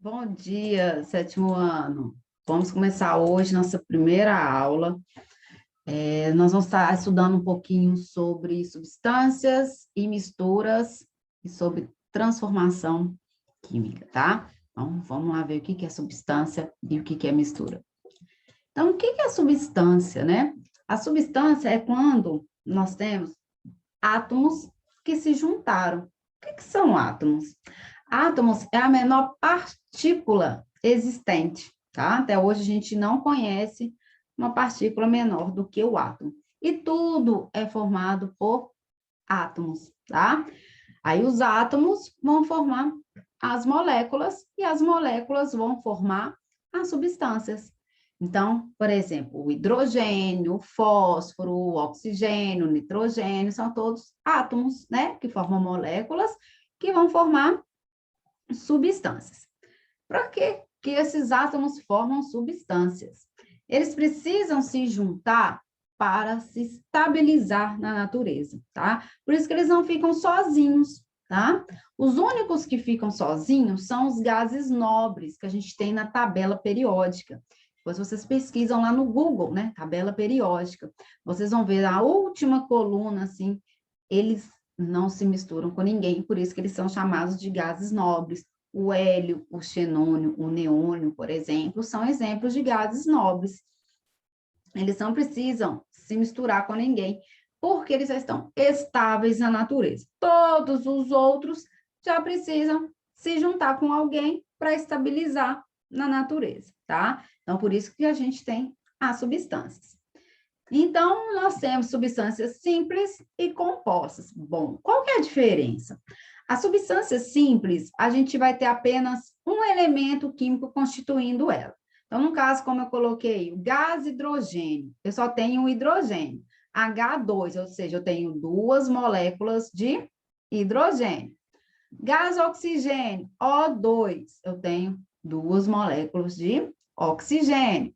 Bom dia, sétimo ano. Vamos começar hoje nossa primeira aula. Nós vamos estar estudando um pouquinho sobre substâncias e misturas e sobre transformação química, tá? Então, vamos lá ver o que é substância e o que é mistura. Então, o que é substância, né? A substância é quando nós temos átomos que se juntaram. O que são átomos? Átomos é a menor partícula existente, tá? Até hoje a gente não conhece uma partícula menor do que o átomo. E tudo é formado por átomos, tá? Aí os átomos vão formar as moléculas e as moléculas vão formar as substâncias. Então, por exemplo, o hidrogênio, o fósforo, o oxigênio, o nitrogênio, são todos átomos, né? Que formam moléculas que vão formar substâncias. Para que esses átomos formam substâncias? Eles precisam se juntar para se estabilizar na natureza, tá? Por isso que eles não ficam sozinhos, tá? Os únicos que ficam sozinhos são os gases nobres que a gente tem na tabela periódica. Depois vocês pesquisam lá no Google, né? Tabela periódica. Vocês vão ver a última coluna, assim, eles não se misturam com ninguém, por isso que eles são chamados de gases nobres. O hélio, o xenônio, o neônio, por exemplo, são exemplos de gases nobres. Eles não precisam se misturar com ninguém, porque eles já estão estáveis na natureza. Todos os outros já precisam se juntar com alguém para estabilizar na natureza, tá? Então, por isso que a gente tem as substâncias. Então, nós temos substâncias simples e compostas. Bom, qual que é a diferença? A substância simples, a gente vai ter apenas um elemento químico constituindo ela. Então, no caso, como eu coloquei, o gás hidrogênio, eu só tenho o hidrogênio, H2, ou seja, eu tenho duas moléculas de hidrogênio. Gás oxigênio, O2, eu tenho duas moléculas de oxigênio.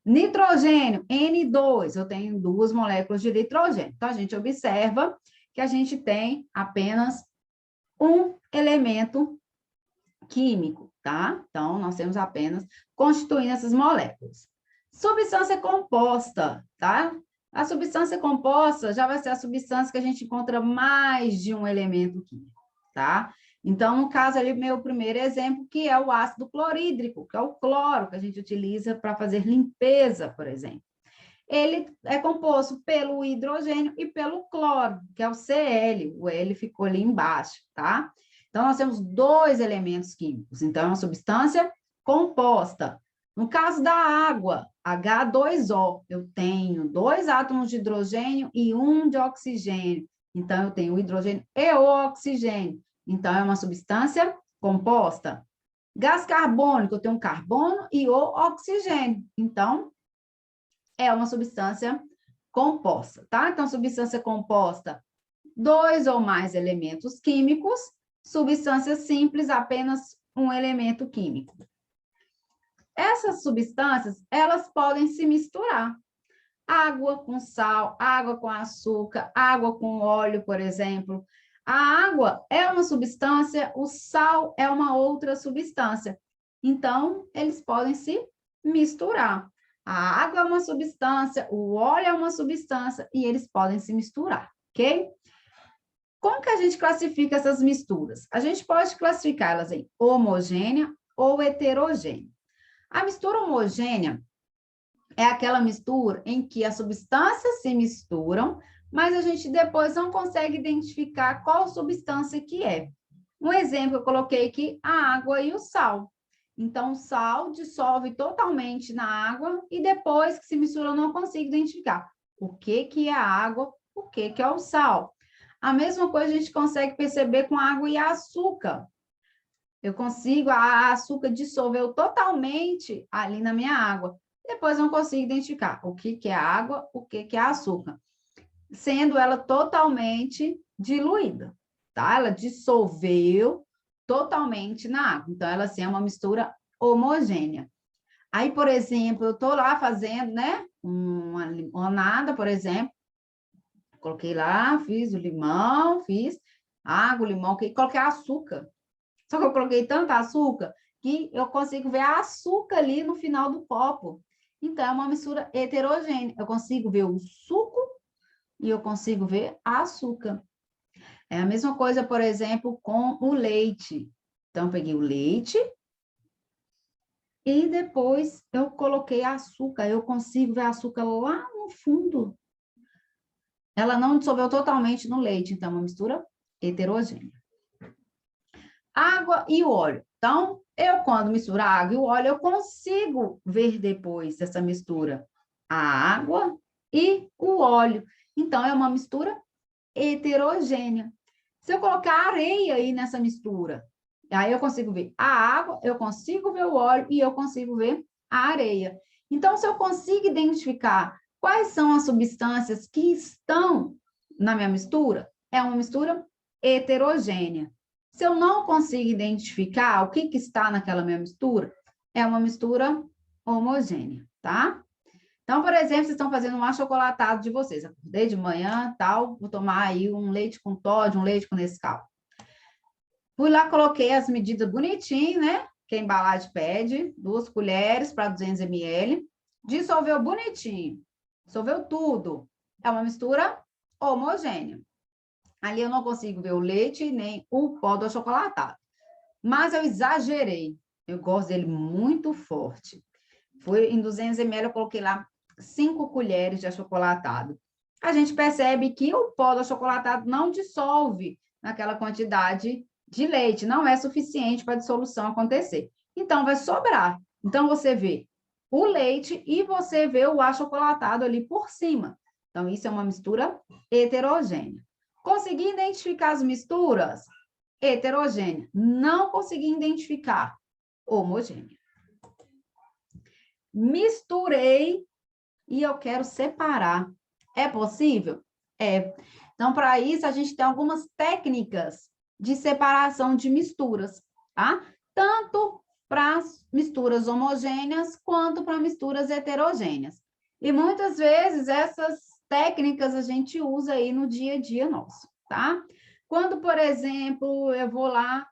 Nitrogênio, N2, eu tenho duas moléculas de nitrogênio. Então, a gente observa que a gente tem apenas um elemento químico, tá? Então, nós temos apenas constituindo essas moléculas. Substância composta, tá? A substância composta já vai ser a substância que a gente encontra mais de um elemento químico, tá? Então, no caso ali, meu primeiro exemplo, que é o ácido clorídrico, que é o cloro que a gente utiliza para fazer limpeza, por exemplo. Ele é composto pelo hidrogênio e pelo cloro, que é o Cl. O L ficou ali embaixo, tá? Então, nós temos dois elementos químicos. Então, é uma substância composta. No caso da água, H2O, eu tenho dois átomos de hidrogênio e um de oxigênio. Então, eu tenho o hidrogênio e o oxigênio. Então, é uma substância composta. Gás carbônico, eu tenho um carbono e o oxigênio. Então, é uma substância composta, tá? Então, substância composta, dois ou mais elementos químicos, substância simples, apenas um elemento químico. Essas substâncias, elas podem se misturar. Água com sal, água com açúcar, água com óleo, por exemplo. A água é uma substância, o sal é uma outra substância. Então, eles podem se misturar. A água é uma substância, o óleo é uma substância e eles podem se misturar, ok? Como que a gente classifica essas misturas? A gente pode classificá-las em homogênea ou heterogênea. A mistura homogênea é aquela mistura em que as substâncias se misturam, mas a gente depois não consegue identificar qual substância que é. Um exemplo, eu coloquei aqui a água e o sal. Então, o sal dissolve totalmente na água e depois que se mistura, eu não consigo identificar o que é a água, o que é o sal. A mesma coisa a gente consegue perceber com água e açúcar. Eu consigo, a açúcar dissolveu totalmente ali na minha água. Depois não consigo identificar o que é água, o que é açúcar, sendo ela totalmente diluída, tá? Ela dissolveu totalmente na água. Então, ela assim, é uma mistura homogênea. Aí, por exemplo, eu estou lá fazendo, né, uma limonada, por exemplo, coloquei lá, fiz o limão, fiz água, limão, coloquei açúcar. Só que eu coloquei tanto açúcar que eu consigo ver açúcar ali no final do copo. Então, é uma mistura heterogênea. Eu consigo ver o suco e eu consigo ver açúcar. É a mesma coisa, por exemplo, com o leite. Então, eu peguei o leite e depois eu coloquei açúcar. Eu consigo ver açúcar lá no fundo. Ela não dissolveu totalmente no leite, então, é uma mistura heterogênea. Água e óleo. Então, eu, quando misturo a água e o óleo, eu consigo ver depois essa mistura a água e o óleo. Então, é uma mistura heterogênea. Se eu colocar areia aí nessa mistura, aí eu consigo ver a água, eu consigo ver o óleo e eu consigo ver a areia. Então, se eu consigo identificar quais são as substâncias que estão na minha mistura, é uma mistura heterogênea. Se eu não consigo identificar o que está naquela minha mistura, é uma mistura homogênea, tá? Então, por exemplo, vocês estão fazendo um achocolatado de vocês. Acordei de manhã, tal, vou tomar aí um leite com Toddy, um leite com Nescau. Fui lá, coloquei as medidas bonitinho, né? Que a embalagem pede, 2 colheres para 200 ml. Dissolveu bonitinho. Dissolveu tudo. É uma mistura homogênea. Ali eu não consigo ver o leite nem o pó do achocolatado. Mas eu exagerei. Eu gosto dele muito forte. Foi em 200 ml, eu coloquei lá 5 colheres de achocolatado. A gente percebe que o pó do achocolatado não dissolve naquela quantidade de leite, não é suficiente para a dissolução acontecer. Então, vai sobrar. Então, você vê o leite e você vê o achocolatado ali por cima. Então, isso é uma mistura heterogênea. Consegui identificar as misturas? Heterogênea. Não consegui identificar homogênea. Misturei e eu quero separar. É possível? É. Então, para isso, a gente tem algumas técnicas de separação de misturas, tá? Tanto para as misturas homogêneas quanto para misturas heterogêneas. E muitas vezes essas técnicas a gente usa aí no dia a dia nosso, tá? Quando, por exemplo, eu vou lá,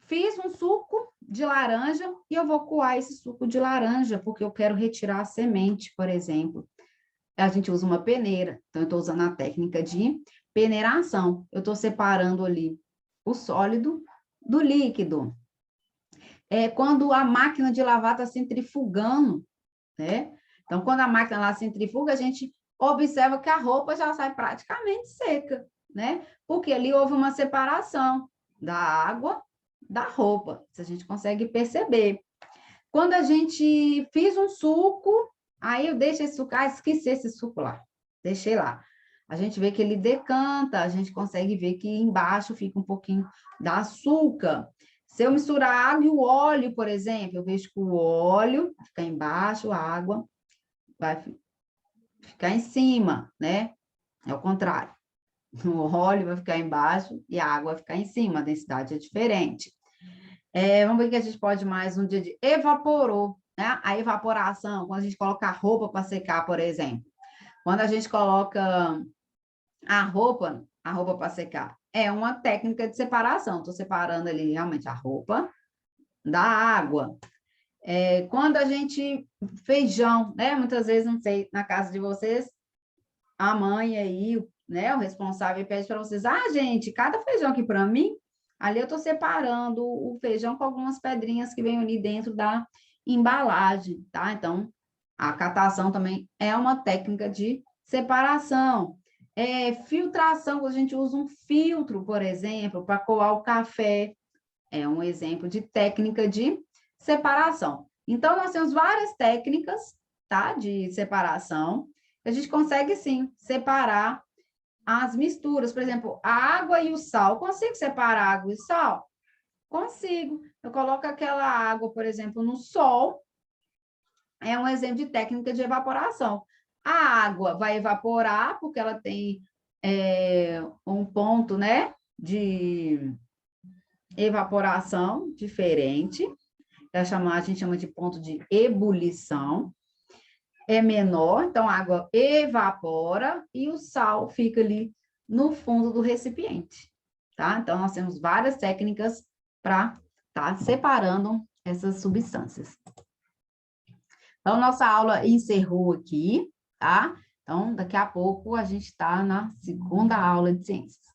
fiz um suco de laranja e eu vou coar esse suco de laranja, porque eu quero retirar a semente, por exemplo. A gente usa uma peneira, então eu estou usando a técnica de peneiração. Eu estou separando ali o sólido do líquido. Quando a máquina de lavar está centrifugando, né? Então, quando a máquina lá centrifuga, a gente observa que a roupa já sai praticamente seca, né? Porque ali houve uma separação da água da roupa, isso a gente consegue perceber. Quando a gente fez um suco, aí eu deixo esse suco, esqueci esse suco lá, deixei lá. A gente vê que ele decanta, a gente consegue ver que embaixo fica um pouquinho da açúcar. Se eu misturar a água e o óleo, por exemplo, eu vejo que o óleo fica embaixo, a água vai ficar em cima, né? É o contrário. O óleo vai ficar embaixo e a água vai ficar em cima, a densidade é diferente. Vamos ver o que a gente pode mais um dia de evaporou, né? A evaporação, quando a gente coloca a roupa para secar, por exemplo. Quando a gente coloca a roupa para secar, é uma técnica de separação. Estou separando ali realmente a roupa da água. Quando a gente, feijão, né? Muitas vezes, não sei, na casa de vocês, a mãe aí, né? O responsável pede para vocês, gente, cada feijão aqui para mim, ali eu estou separando o feijão com algumas pedrinhas que vem ali dentro da embalagem, tá? Então, a catação também é uma técnica de separação. Filtração, a gente usa um filtro, por exemplo, para coar o café, é um exemplo de técnica de separação. Então, nós temos várias técnicas, tá, de separação. A gente consegue, sim, separar as misturas. Por exemplo, a água e o sal. Consigo separar água e sal? Consigo. Eu coloco aquela água, por exemplo, no sol. É um exemplo de técnica de evaporação. A água vai evaporar, porque ela tem um ponto, né, de evaporação diferente. A gente chama de ponto de ebulição. É menor, então a água evapora e o sal fica ali no fundo do recipiente, tá? Então, nós temos várias técnicas para tá? Separando essas substâncias. Então, nossa aula encerrou aqui, tá? Então, daqui a pouco a gente está na segunda aula de ciências.